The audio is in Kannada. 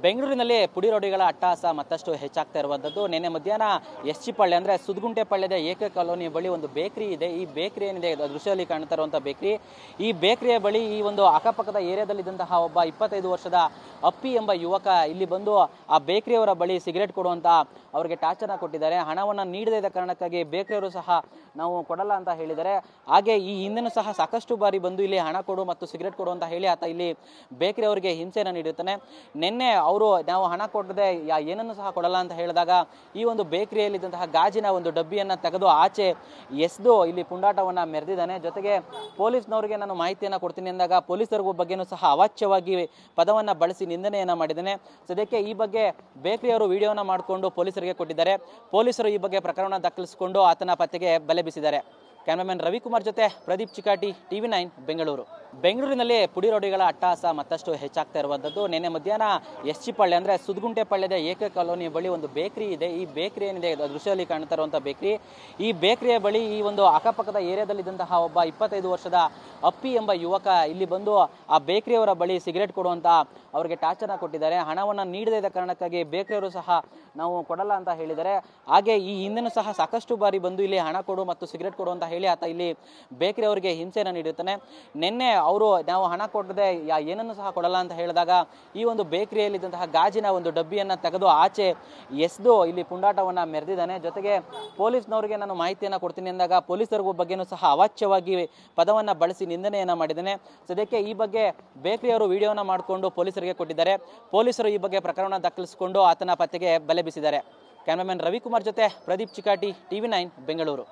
ಬೆಂಗಳೂರಿನಲ್ಲಿ ಪುಡಿ ರೌಡಿಗಳ ಅಟ್ಟಹಾಸ ಮತ್ತಷ್ಟು ಹೆಚ್ಚಾಗ್ತಾ ಇರುವಂಥದ್ದು. ನಿನ್ನೆ ಮಧ್ಯಾಹ್ನ ಎಸ್.ಜಿ. ಪಾಳ್ಯ ಅಂದರೆ ಸುದಗುಂಟೆ ಪಾಳ್ಯದ ಏಕ ಕಾಲೋನಿ ಬಳಿ ಒಂದು ಬೇಕರಿ ಇದೆ. ಈ ಬೇಕರಿ ಏನಿದೆ ದೃಶ್ಯದಲ್ಲಿ ಕಾಣ್ತಾ ಇರುವಂಥ ಬೇಕರಿ, ಈ ಬೇಕರಿಯ ಬಳಿ ಈ ಒಂದು ಅಕ್ಕಪಕ್ಕದ ಏರಿಯಾದಲ್ಲಿದ್ದಂತಹ ಒಬ್ಬ 25 ವರ್ಷದ ಅಪ್ಪಿ ಎಂಬ ಯುವಕ ಇಲ್ಲಿ ಬಂದು ಆ ಬೇಕರಿಯವರ ಬಳಿ ಸಿಗರೇಟ್ ಕೊಡುವಂತ ಅವರಿಗೆ ಟಾರ್ಚರ್ನ ಕೊಟ್ಟಿದ್ದಾರೆ. ಹಣವನ್ನು ನೀಡದ ಕಾರಣಕ್ಕಾಗಿ ಬೇಕರಿಯವರು ಸಹ ನಾವು ಕೊಡಲ್ಲ ಅಂತ ಹೇಳಿದ್ದಾರೆ. ಹಾಗೆ ಈ ಹಿಂದೆನೂ ಸಹ ಸಾಕಷ್ಟು ಬಾರಿ ಬಂದು ಇಲ್ಲಿ ಹಣ ಕೊಡು ಮತ್ತು ಸಿಗರೇಟ್ ಕೊಡು ಅಂತ ಹೇಳಿ ಆತ ಇಲ್ಲಿ ಬೇಕರಿ ಅವರಿಗೆ ಹಿಂಸೆಯನ್ನು ನೀಡುತ್ತಾನೆ. ನಿನ್ನೆ ಅವರು ನಾವು ಹಣ ಕೊಡದೆ ಏನನ್ನು ಸಹ ಕೊಡಲ್ಲ ಅಂತ ಹೇಳಿದಾಗ ಈ ಒಂದು ಬೇಕರಿಯಲ್ಲಿದ್ದಂತಹ ಗಾಜಿನ ಒಂದು ಡಬ್ಬಿಯನ್ನು ತೆಗೆದು ಆಚೆ ಎಸೆದು ಇಲ್ಲಿ ಪುಂಡಾಟವನ್ನು ಮೆರೆದಿದ್ದಾನೆ. ಜೊತೆಗೆ ಪೊಲೀಸ್ನವರಿಗೆ ನಾನು ಮಾಹಿತಿಯನ್ನು ಕೊಡ್ತೀನಿ ಅಂದಾಗ ಪೊಲೀಸರಿಗೂ ಬಗ್ಗೆನೂ ಸಹ ಅವಾಚ್ಯವಾಗಿ ಪದವನ್ನು ಬಳಸಿ ನಿಂದನೆಯನ್ನು ಮಾಡಿದ್ದಾನೆ. ಸದ್ಯಕ್ಕೆ ಈ ಬಗ್ಗೆ ಬೇಕರಿಯವರು ವಿಡಿಯೋನ ಮಾಡಿಕೊಂಡು ಪೊಲೀಸರಿಗೆ ಕೊಟ್ಟಿದ್ದಾರೆ. ಪೊಲೀಸರು ಈ ಬಗ್ಗೆ ಪ್ರಕರಣ ದಾಖಲಿಸಿಕೊಂಡು ಆತನ ಪತ್ತೆಗೆ ಬಲೆ ಬೀಸಿದ್ದಾರೆ. ಕ್ಯಾಮರಾಮನ್ ರವಿಕುಮಾರ್ ಜೊತೆ ಪ್ರದೀಪ್ ಚಿಕಾಟಿ, TV9 ಬೆಂಗಳೂರು. ಬೆಂಗಳೂರಿನಲ್ಲಿ ಪುಡಿ ರೌಡಿಗಳ ಅಟ್ಟಹಾಸ ಮತ್ತಷ್ಟು ಹೆಚ್ಚಾಗ್ತಾ ಇರುವಂಥದ್ದು. ನಿನ್ನೆ ಮಧ್ಯಾಹ್ನ ಎಸ್.ಜಿ. ಪಾಳ್ಯ ಅಂದರೆ ಸುದಗುಂಟೆ ಪಾಳ್ಯದ ಏಕ ಕಾಲೋನಿ ಬಳಿ ಒಂದು ಬೇಕರಿ ಇದೆ. ಈ ಬೇಕರಿ ಏನಿದೆ ದೃಶ್ಯದಲ್ಲಿ ಕಾಣ್ತಾ ಇರುವಂಥ ಬೇಕರಿ, ಈ ಬೇಕರಿಯ ಬಳಿ ಈ ಒಂದು ಅಕ್ಕಪಕ್ಕದ ಏರಿಯಾದಲ್ಲಿದ್ದಂತಹ ಒಬ್ಬ 25 ವರ್ಷದ ಅಪ್ಪಿ ಎಂಬ ಯುವಕ ಇಲ್ಲಿ ಬಂದು ಆ ಬೇಕರಿಯವರ ಬಳಿ ಸಿಗರೇಟ್ ಕೊಡುವಂತ ಅವರಿಗೆ ಟಾರ್ಚರ್ನ ಕೊಟ್ಟಿದ್ದಾರೆ. ಹಣವನ್ನು ನೀಡದ ಕಾರಣಕ್ಕಾಗಿ ಬೇಕರಿಯವರು ಸಹ ನಾವು ಕೊಡಲ್ಲ ಅಂತ ಹೇಳಿದ್ದಾರೆ. ಹಾಗೆ ಈ ಹಿಂದೆನೂ ಸಹ ಸಾಕಷ್ಟು ಬಾರಿ ಬಂದು ಇಲ್ಲಿ ಹಣ ಕೊಡು ಮತ್ತು ಸಿಗರೇಟ್ ಕೊಡು ಅಂತ ಹೇಳಿ ಆತ ಇಲ್ಲಿ ಬೇಕರಿ ಅವರಿಗೆ ಹಿಂಸೆಯನ್ನು ನೀಡುತ್ತಾನೆ. ನಿನ್ನೆ ಅವರು ನಾವು ಹಣ ಕೊಡದೆ ಏನನ್ನು ಸಹ ಕೊಡಲ್ಲ ಅಂತ ಹೇಳಿದಾಗ ಈ ಒಂದು ಬೇಕರಿಯಲ್ಲಿದ್ದಂತಹ ಗಾಜಿನ ಒಂದು ಡಬ್ಬಿಯನ್ನು ತೆಗೆದು ಆಚೆ ಎಸೆದು ಇಲ್ಲಿ ಪುಂಡಾಟವನ್ನು ಮೆರೆದಿದ್ದಾನೆ. ಜೊತೆಗೆ ಪೊಲೀಸ್ನವರಿಗೆ ನಾನು ಮಾಹಿತಿಯನ್ನು ಕೊಡ್ತೀನಿ ಅಂದಾಗ ಪೊಲೀಸರಿಗೂ ಬಗ್ಗೆನೂ ಸಹ ಅವಾಚ್ಯವಾಗಿ ಪದವನ್ನು ಬಳಸಿ ನಿಂದನೆಯನ್ನು ಮಾಡಿದ್ದಾನೆ. ಸದ್ಯಕ್ಕೆ ಈ ಬಗ್ಗೆ ಬೇಕರಿಯವರು ವಿಡಿಯೋನ ಮಾಡಿಕೊಂಡು ಪೊಲೀಸರಿಗೆ ಕೊಟ್ಟಿದ್ದಾರೆ. ಪೊಲೀಸರು ಈ ಬಗ್ಗೆ ಪ್ರಕರಣ ದಾಖಲಿಸಿಕೊಂಡು ಆತನ ಪತ್ತೆಗೆ ಬಲೆ ಬೀಸಿದ್ದಾರೆ. ಕ್ಯಾಮರಾಮನ್ ರವಿಕುಮಾರ್ ಜೊತೆ ಪ್ರದೀಪ್ ಚಿಕಾಟಿ, TV9 ಬೆಂಗಳೂರು.